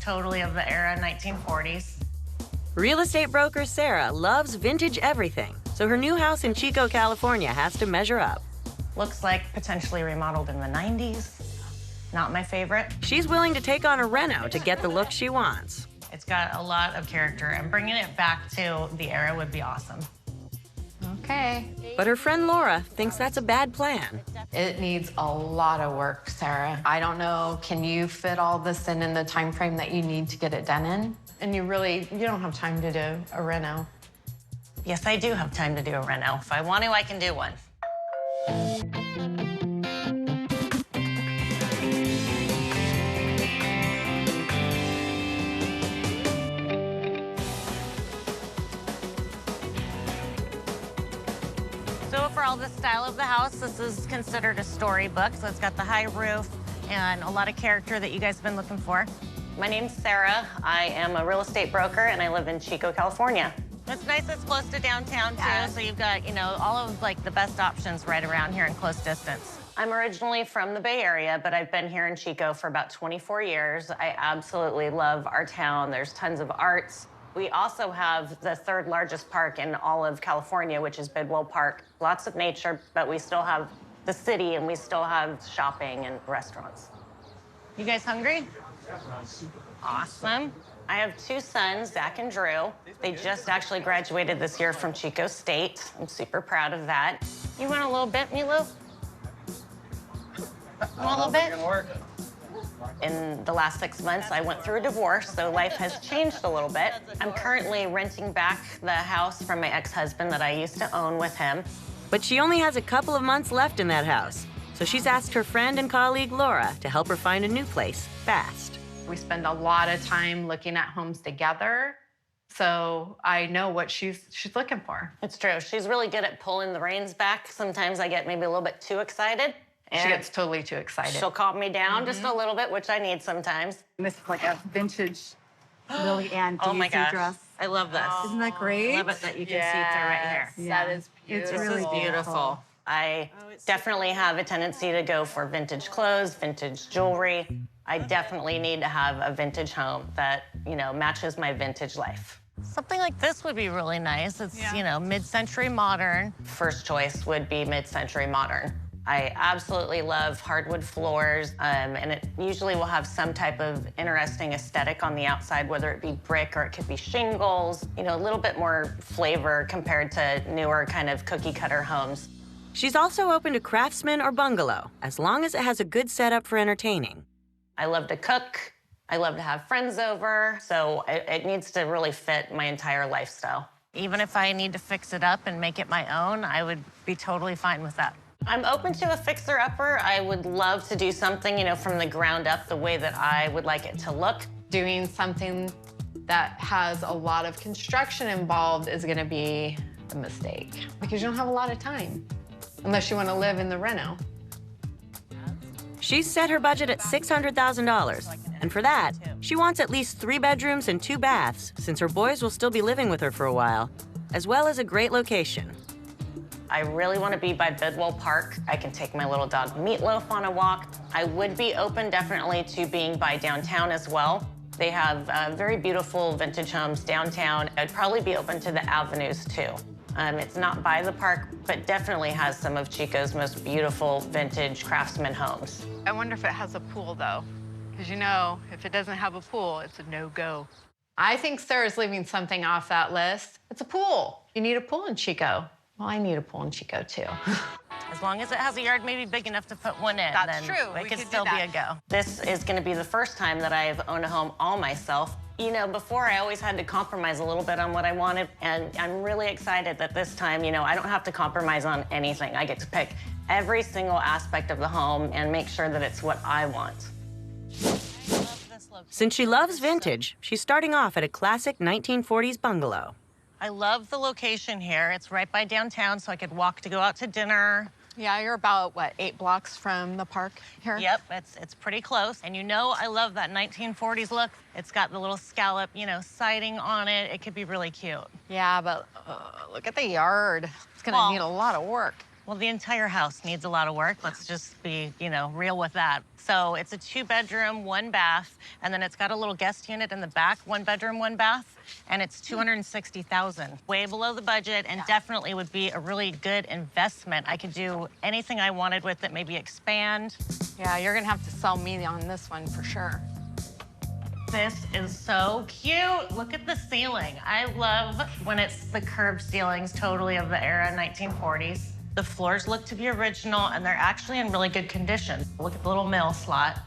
totally of the era 1940s. Real estate broker Sarah loves vintage everything, so her new house in Chico, California has to measure up. Looks like potentially remodeled in the 90s. Not my favorite. She's willing to take on a reno to get the look she wants. It's got a lot of character, and bringing it back to the era would be awesome. Okay. But her friend Laura thinks that's a bad plan. It needs a lot of work, Sarah. I don't know, can you fit all this in the time frame that you need to get it done in? And you don't have time to do a reno. Yes, I do have time to do a reno. If I want to, I can do one. So overall, the style of the house, this is considered a storybook. So it's got the high roof and a lot of character that you guys have been looking for. My name's Sarah. I am a real estate broker, and I live in Chico, California. It's nice it's close to downtown, too, so you've got, all of, the best options right around here in close distance. I'm originally from the Bay Area, but I've been here in Chico for about 24 years. I absolutely love our town. There's tons of arts. We also have the third largest park in all of California, which is Bidwell Park. Lots of nature, but we still have the city, and we still have shopping and restaurants. You guys hungry? Awesome. I have two sons, Zach and Drew. They just actually graduated this year from Chico State. I'm super proud of that. You want a little bit, Milo? Want a little bit? In the last 6 months, I went through a divorce, so life has changed a little bit. I'm currently renting back the house from my ex-husband that I used to own with him. But she only has a couple of months left in that house, so she's asked her friend and colleague Laura to help her find a new place fast. We spend a lot of time looking at homes together, so I know what she's looking for. It's true. She's really good at pulling the reins back. Sometimes I get maybe a little bit too excited. She gets totally too excited. She'll calm me down just a little bit, which I need sometimes. This is like a vintage Lily Ann Oh my Daisy gosh. dress. I love this. Isn't that great? I love it that you can see through right here. Yeah. That is beautiful. It's really This is beautiful. I definitely have a tendency to go for vintage clothes, vintage jewelry. I definitely need to have a vintage home that, matches my vintage life. Something like this would be really nice. It's, mid-century modern. First choice would be mid-century modern. I absolutely love hardwood floors, and it usually will have some type of interesting aesthetic on the outside, whether it be brick or it could be shingles, a little bit more flavor compared to newer kind of cookie-cutter homes. She's also open to craftsman or bungalow, as long as it has a good setup for entertaining. I love to cook. I love to have friends over, so it needs to really fit my entire lifestyle. Even if I need to fix it up and make it my own, I would be totally fine with that. I'm open to a fixer-upper. I would love to do something, from the ground up, the way that I would like it to look. Doing something that has a lot of construction involved is going to be a mistake because you don't have a lot of time unless you want to live in the reno. She's set her budget at $600,000, and for that, she wants at least 3 bedrooms and 2 baths, since her boys will still be living with her for a while, as well as a great location. I really want to be by Bidwell Park. I can take my little dog Meatloaf on a walk. I would be open definitely to being by downtown as well. They have very beautiful vintage homes downtown. I'd probably be open to the avenues too. It's not by the park, but definitely has some of Chico's most beautiful vintage craftsman homes. I wonder if it has a pool, though. Because, if it doesn't have a pool, it's a no-go. I think Sarah's leaving something off that list. It's a pool. You need a pool in Chico. Well, I need a pool in Chico, too. As long as it has a yard maybe big enough to put one in, That's then true. it We could could do still be that. a go. This is going to be the first time that I've owned a home all myself. Before I always had to compromise a little bit on what I wanted, and I'm really excited that this time, I don't have to compromise on anything. I get to pick every single aspect of the home and make sure that it's what I want. Since she loves vintage, she's starting off at a classic 1940s bungalow. I love the location here. It's right by downtown, so I could walk to go out to dinner. Yeah, you're about, 8 blocks from the park here? Yep, it's pretty close. And I love that 1940s look. It's got the little scallop, siding on it. It could be really cute. Yeah, but look at the yard. It's gonna Well, need a lot of work. Well, the entire house needs a lot of work. Let's just be, real with that. So it's a 2-bedroom, 1 bath, and then it's got a little guest unit in the back, 1 bedroom, 1 bath, and it's $260,000. Way below the budget, and definitely would be a really good investment. I could do anything I wanted with it, maybe expand. Yeah, you're gonna have to sell me on this one for sure. This is so cute. Look at the ceiling. I love when it's the curved ceilings, totally of the era, 1940s. The floors look to be original, and they're actually in really good condition. Look at the little mail slot.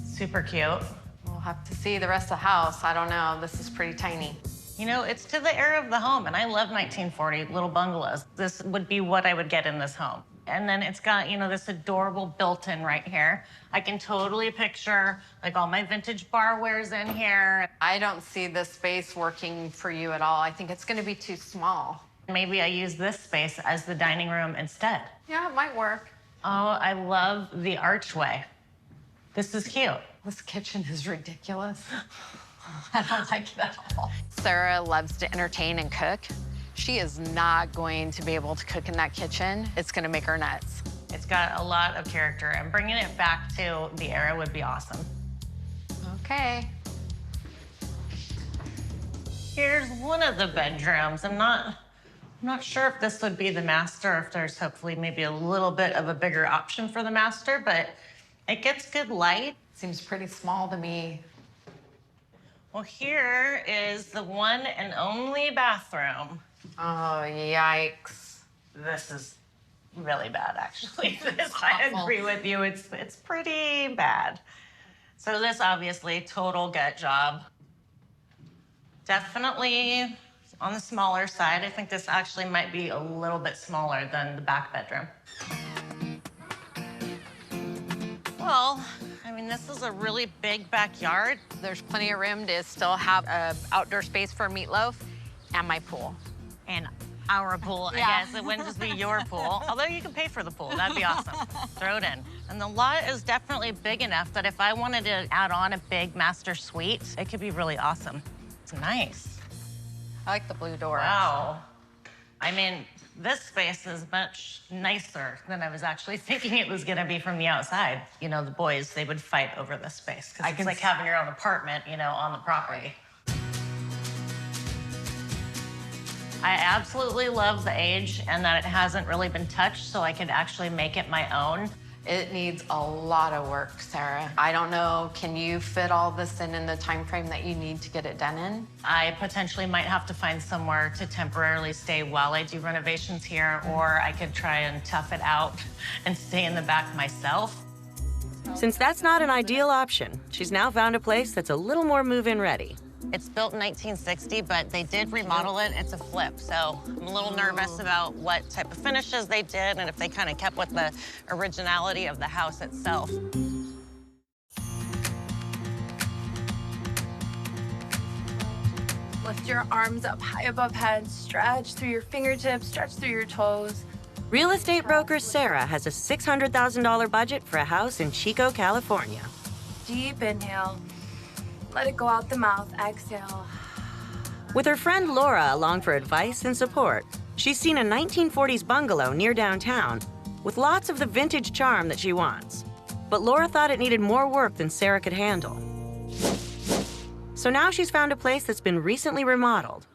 Super cute. We'll have to see the rest of the house. I don't know. This is pretty tiny. It's to the era of the home, and I love 1940 little bungalows. This would be what I would get in this home. And then it's got, this adorable built-in right here. I can totally picture, all my vintage barwares in here. I don't see this space working for you at all. I think it's gonna be too small. Maybe I use this space as the dining room instead. Yeah, it might work. Oh, I love the archway. This is cute. This kitchen is ridiculous. I don't like it at all. Sarah loves to entertain and cook. She is not going to be able to cook in that kitchen. It's gonna make her nuts. It's got a lot of character, and bringing it back to the era would be awesome. Okay. Here's one of the bedrooms. I'm not sure if this would be the master, or if there's hopefully maybe a little bit of a bigger option for the master, but it gets good light. Seems pretty small to me. Well, here is the one and only bathroom. Oh, yikes. This is really bad, actually. I agree with you. It's pretty bad. So this obviously total gut job. Definitely on the smaller side. I think this actually might be a little bit smaller than the back bedroom. Well, this is a really big backyard. There's plenty of room to still have an outdoor space for Meatloaf and my pool. And our pool, I guess. It wouldn't just be your pool. Although you can pay for the pool. That'd be awesome. Throw it in. And the lot is definitely big enough that if I wanted to add on a big master suite, it could be really awesome. It's nice. I like the blue door. Wow. This space is much nicer than I was actually thinking it was gonna be from the outside. The boys, they would fight over this space because it's like having your own apartment, on the property. I absolutely love the age and that it hasn't really been touched, so I could actually make it my own. It needs a lot of work, Sarah. I don't know, can you fit all this in the time frame that you need to get it done in? I potentially might have to find somewhere to temporarily stay while I do renovations here, or I could try and tough it out and stay in the back myself. Since that's not an ideal option, she's now found a place that's a little more move-in ready. It's built in 1960, but they did remodel it. It's a flip, so I'm a little nervous about what type of finishes they did and if they kind of kept with the originality of the house itself. Lift your arms up high above head, stretch through your fingertips, stretch through your toes. Real estate broker Sarah has a $600,000 budget for a house in Chico, California. Deep inhale. Let it go out the mouth. Exhale. With her friend Laura along for advice and support, she's seen a 1940s bungalow near downtown with lots of the vintage charm that she wants. But Laura thought it needed more work than Sarah could handle. So now she's found a place that's been recently remodeled.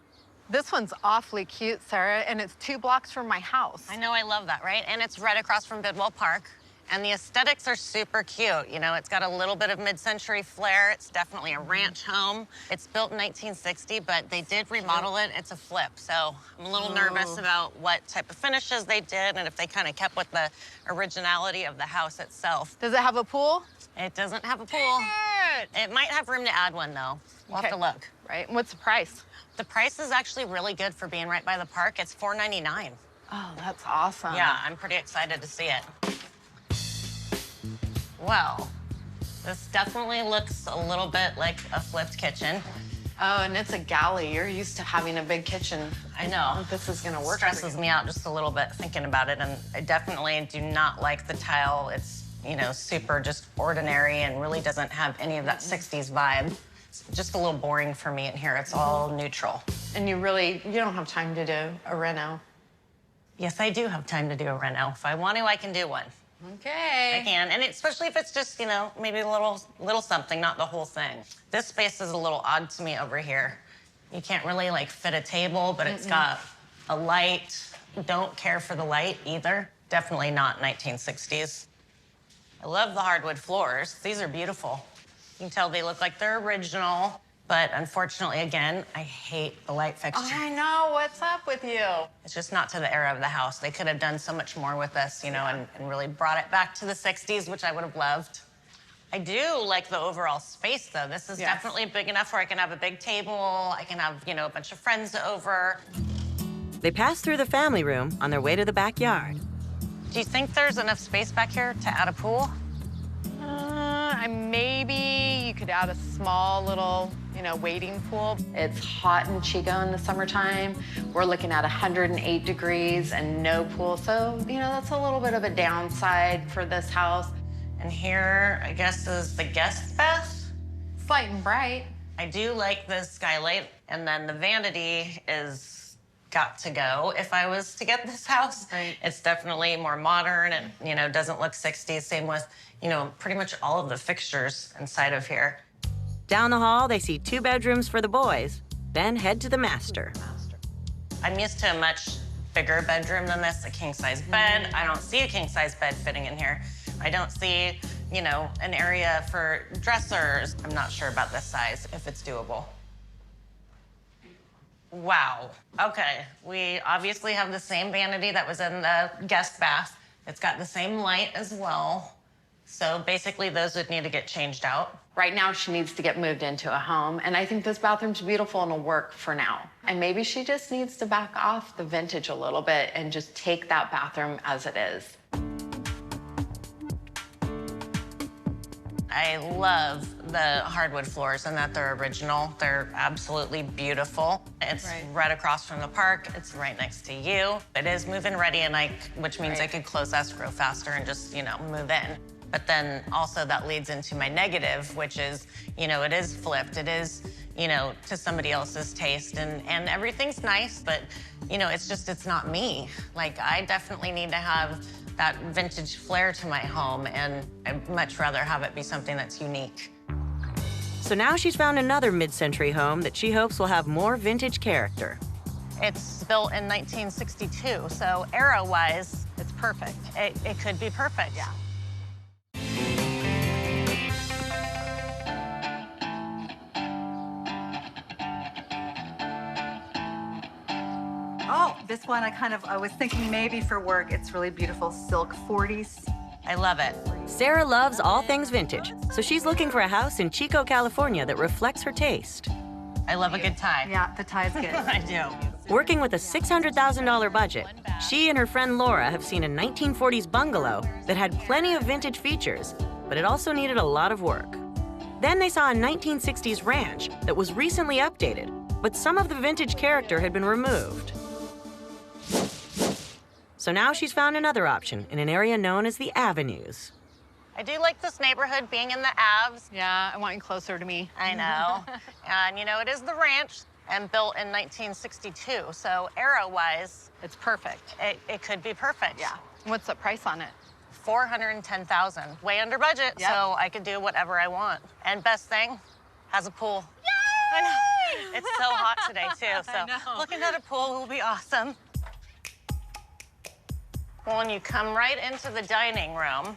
This one's awfully cute, Sarah, and it's 2 blocks from my house. I know, I love that, right? And it's right across from Bidwell Park. And the aesthetics are super cute. It's got a little bit of mid-century flair. It's definitely a ranch home. It's built in 1960, but they did remodel it. It's a flip, so I'm a little nervous about what type of finishes they did and if they kind of kept with the originality of the house itself. Does it have a pool? It doesn't have a pool. It might have room to add one, though. We'll have to look. Right, and what's the price? The price is actually really good for being right by the park. It's $499. Oh, that's awesome. Yeah, I'm pretty excited to see it. Well, this definitely looks a little bit like a flipped kitchen. Oh, and it's a galley. You're used to having a big kitchen. I know. This is gonna work. Stresses me out just a little bit thinking about it, and I definitely do not like the tile. It's, super just ordinary and really doesn't have any of that 60s vibe. It's just a little boring for me in here. It's all neutral. And you don't have time to do a reno. Yes, I do have time to do a reno. If I want to, I can do one. Okay. I can, and especially if it's just, you know, maybe a little something, not the whole thing. This space is a little odd to me over here. You can't really like fit a table, but it's got a light. Don't care for the light either. Definitely not 1960s. I love the hardwood floors. These are beautiful. You can tell they look like they're original, but unfortunately, again, I hate the light fixture. I know. What's up with you? It's just not to the era of the house. They could have done so much more with this, you know, and really brought it back to the 60s, which I would have loved. I do like the overall space, though. This is definitely big enough where I can have a big table. I can have, you know, a bunch of friends over. They pass through the family room on their way to the backyard. Do you think there's enough space back here to add a pool? Maybe you could add a small little, you know, wading pool. It's hot in Chico in the summertime. We're looking at 108 degrees and no pool. So, you know, that's a little bit of a downside for this house. And here, I guess, is the guest bath. It's light and bright. I do like the skylight, and then the vanity is got to go if I was to get this house. Right. It's definitely more modern and, you know, doesn't look 60s. Same with, you know, pretty much all of the fixtures inside of here. Down the hall, they see 2 bedrooms for the boys, then head to the master. I'm used to a much bigger bedroom than this, a king-size bed. I don't see a king-size bed fitting in here. I don't see, you know, an area for dressers. I'm not sure about this size, if it's doable. Wow. Okay, we obviously have the same vanity that was in the guest bath. It's got the same light as well. So basically, those would need to get changed out. Right now, she needs to get moved into a home, and I think this bathroom's beautiful and will work for now. And maybe she just needs to back off the vintage a little bit and just take that bathroom as it is. I love the hardwood floors and that they're original. They're absolutely beautiful. It's right across from the park. It's right next to you. It is move-in ready, and which means I could close escrow faster and just, you know, move in. But then also that leads into my negative, which is, you know, it is flipped. It is, you know, to somebody else's taste, and everything's nice, but, you know, it's not me. Like, I definitely need to have that vintage flair to my home, and I'd much rather have it be something that's unique. So now she's found another mid-century home that she hopes will have more vintage character. It's built in 1962, so era-wise, it's perfect. It could be perfect. Yeah. Oh, this one I was thinking maybe for work. It's really beautiful silk 40s. I love it. Sarah loves all things vintage, so she's looking for a house in Chico, California that reflects her taste. I love a good tie. Yeah, the tie's good. I do. Working with a $600,000 budget, she and her friend Laura have seen a 1940s bungalow that had plenty of vintage features, but it also needed a lot of work. Then they saw a 1960s ranch that was recently updated, but some of the vintage character had been removed. So now she's found another option in an area known as the Avenues. I do like this neighborhood being in the Aves. Yeah, I want you closer to me. I know. And, you know, it is the ranch and built in 1962. So era-wise, It's perfect. it could be perfect. Yeah. What's the price on it? $410,000. Way under budget, Yep. so I could do whatever I want. And best thing, has a pool. Yay! I know. It's so hot today, too. So know. looking at a pool will be awesome. Well, and you come right into the dining room,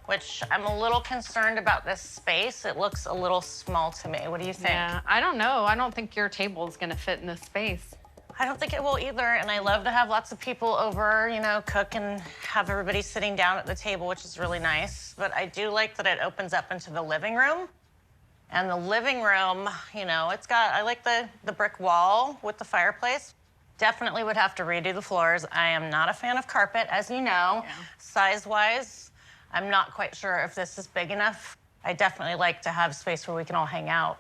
which I'm a little concerned about this space. It looks a little small to me. What do you think? Yeah, I don't know. I don't think your table is going to fit in this space. I don't think it will either, and I love to have lots of people over, you know, cook and have everybody sitting down at the table, which is really nice. But I do like that it opens up into the living room. And the living room, you know, I like the brick wall with the fireplace. Definitely would have to redo the floors. I am not a fan of carpet, as you know. Yeah. Size-wise, I'm not quite sure if this is big enough. I definitely like to have space where we can all hang out.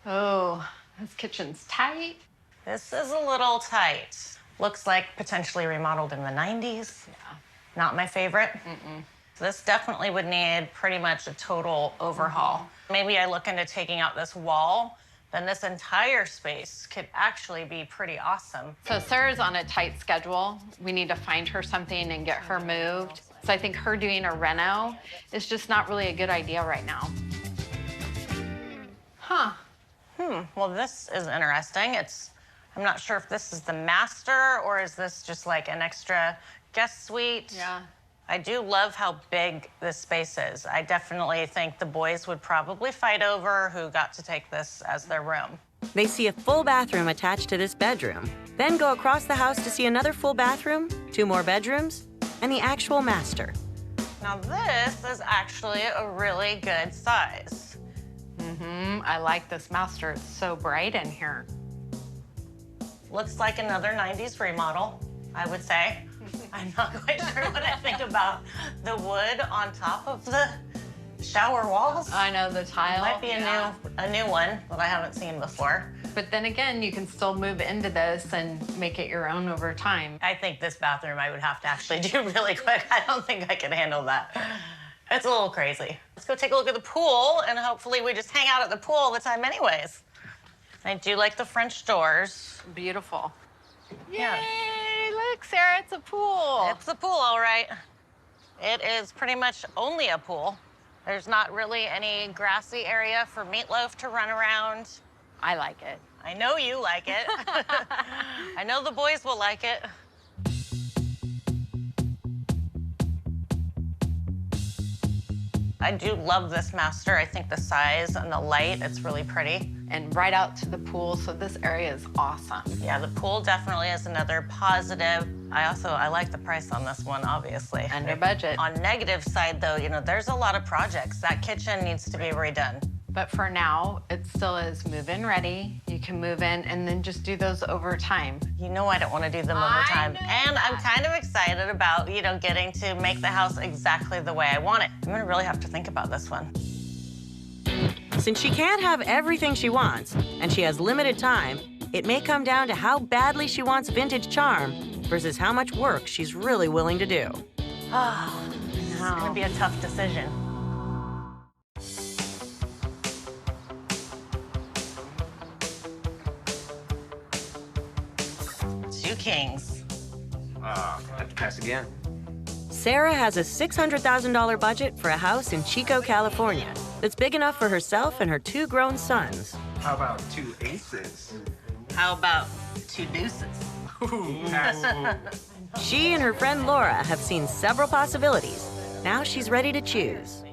Oh, this kitchen's tight. This is a little tight. Looks like potentially remodeled in the 90s. Yeah. Not my favorite. This definitely would need pretty much a total overhaul. Maybe I look into taking out this wall, then this entire space could actually be pretty awesome. So Sarah's on a tight schedule. We need to find her something and get her moved. So I think her doing a reno is just not really a good idea right now. Huh. Well, this is interesting. I'm not sure if this is the master or is this just like an extra guest suite. Yeah. I do love how big this space is. I definitely think the boys would probably fight over who got to take this as their room. They see a full bathroom attached to this bedroom, then go across the house to see another full bathroom, 2 more bedrooms, and the actual master. Now this is actually a really good size. I like this master. It's so bright in here. Looks like another 90s remodel, I would say. I'm not quite sure what I think about the wood on top of the shower walls. I know, the tile. Might be a new one that I haven't seen before. But then again, you can still move into this and make it your own over time. I think this bathroom I would have to actually do really quick. I don't think I could handle that. It's a little crazy. Let's go take a look at the pool, and hopefully we just hang out at the pool all the time anyways. I do like the French doors. Beautiful. Yeah. Yay, look, Sarah, it's a pool. It's a pool, all right. It is pretty much only a pool. There's not really any grassy area for Meatloaf to run around. I like it. I know you like it. I know the boys will like it. I do love this master. I think the size and the light, it's really pretty. And right out to the pool, so this area is awesome. Yeah, the pool definitely is another positive. I like the price on this one, obviously. Under budget. On negative side, though, you know, there's a lot of projects. That kitchen needs to be redone. But for now, it still is move-in ready. You can move in and then just do those over time. You know I don't want to do them over time. And I'm kind of excited about, you know, getting to make the house exactly the way I want it. I'm going to really have to think about this one. Since she can't have everything she wants, and she has limited time, it may come down to how badly she wants vintage charm versus how much work she's really willing to do. Oh, this is going to be a tough decision. Two kings. I have to pass again. Sarah has a $600,000 budget for a house in Chico, California that's big enough for herself and her 2 grown sons. How about 2 aces? How about 2 deuces? Ooh, pass. She and her friend Laura have seen several possibilities. Now she's ready to choose.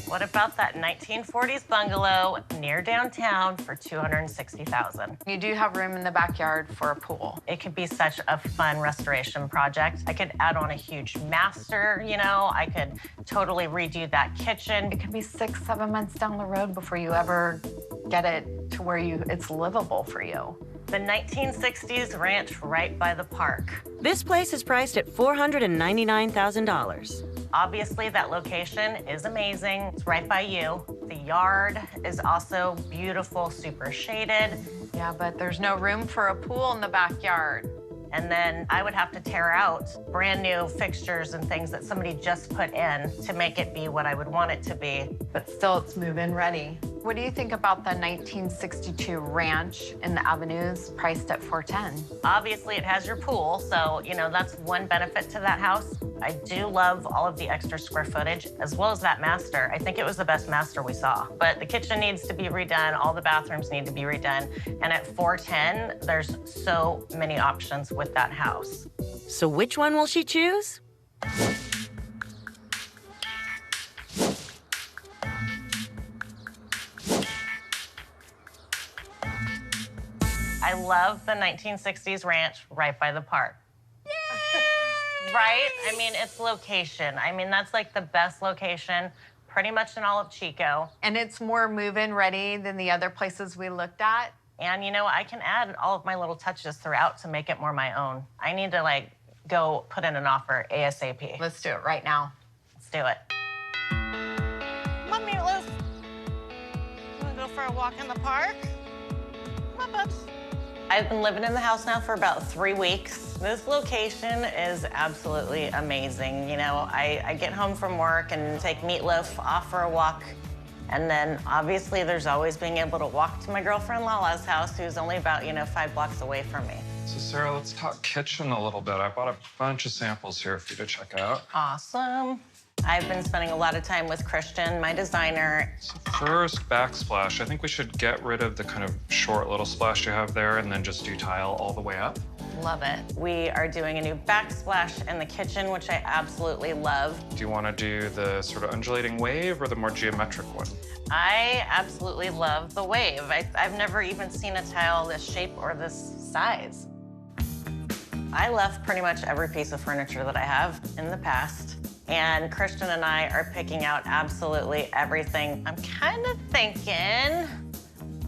What about that 1940s bungalow near downtown for $260,000? You do have room in the backyard for a pool. It could be such a fun restoration project. I could add on a huge master, you know. I could totally redo that kitchen. It could be 6, 7 months down the road before you ever get it to where it's livable for you. The 1960s ranch right by the park. This place is priced at $499,000. Obviously, that location is amazing. It's right by you. The yard is also beautiful, super shaded. Yeah, but there's no room for a pool in the backyard. And then I would have to tear out brand new fixtures and things that somebody just put in to make it be what I would want it to be. But still, it's move-in ready. What do you think about the 1962 ranch in the Avenues priced at $410,000? Obviously, it has your pool, so, you know, that's one benefit to that house. I do love all of the extra square footage, as well as that master. I think it was the best master we saw. But the kitchen needs to be redone, all the bathrooms need to be redone, and at $410,000, there's so many options with that house. So which one will she choose? I love the 1960s ranch right by the park. Right? I mean, it's location. I mean, that's like the best location pretty much in all of Chico. And it's more move-in ready than the other places we looked at. And, you know, I can add all of my little touches throughout to make it more my own. I need to, like, go put in an offer ASAP. Let's do it right now. Let's do it. Come on, Meatloaf. You wanna go for a walk in the park? Come on, bubs. I've been living in the house now for about 3 weeks. This location is absolutely amazing. You know, I get home from work and take Meatloaf off for a walk And then obviously there's always being able to walk to my girlfriend Lala's house, who's only about, 5 blocks away from me. So Sarah, let's talk kitchen a little bit. I bought a bunch of samples here for you to check out. Awesome. I've been spending a lot of time with Christian, my designer. So first, backsplash. I think we should get rid of the kind of short little splash you have there and then just do tile all the way up. Love it. We are doing a new backsplash in the kitchen, which I absolutely love. Do you want to do the sort of undulating wave or the more geometric one? I absolutely love the wave. I've never even seen a tile this shape or this size. I love pretty much every piece of furniture that I have in the past, and Christian and I are picking out absolutely everything. I'm kind of thinking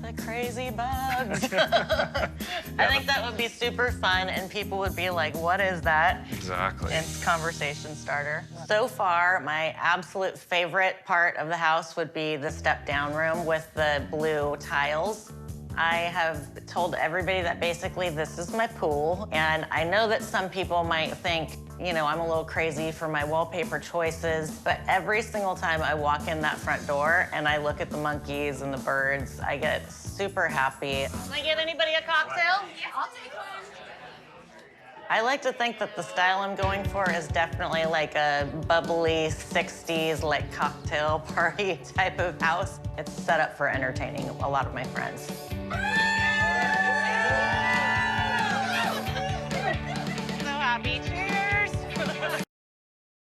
the crazy bugs. I think that would be super fun, and people would be like, what is that? Exactly. It's conversation starter. So far, my absolute favorite part of the house would be the step-down room with the blue tiles. I have told everybody that basically this is my pool, and I know that some people might think, I'm a little crazy for my wallpaper choices, but every single time I walk in that front door and I look at the monkeys and the birds, I get super happy. Can I get anybody a cocktail? Yeah, I'll take one. I like to think that the style I'm going for is definitely like a bubbly 60s like cocktail party type of house. It's set up for entertaining a lot of my friends.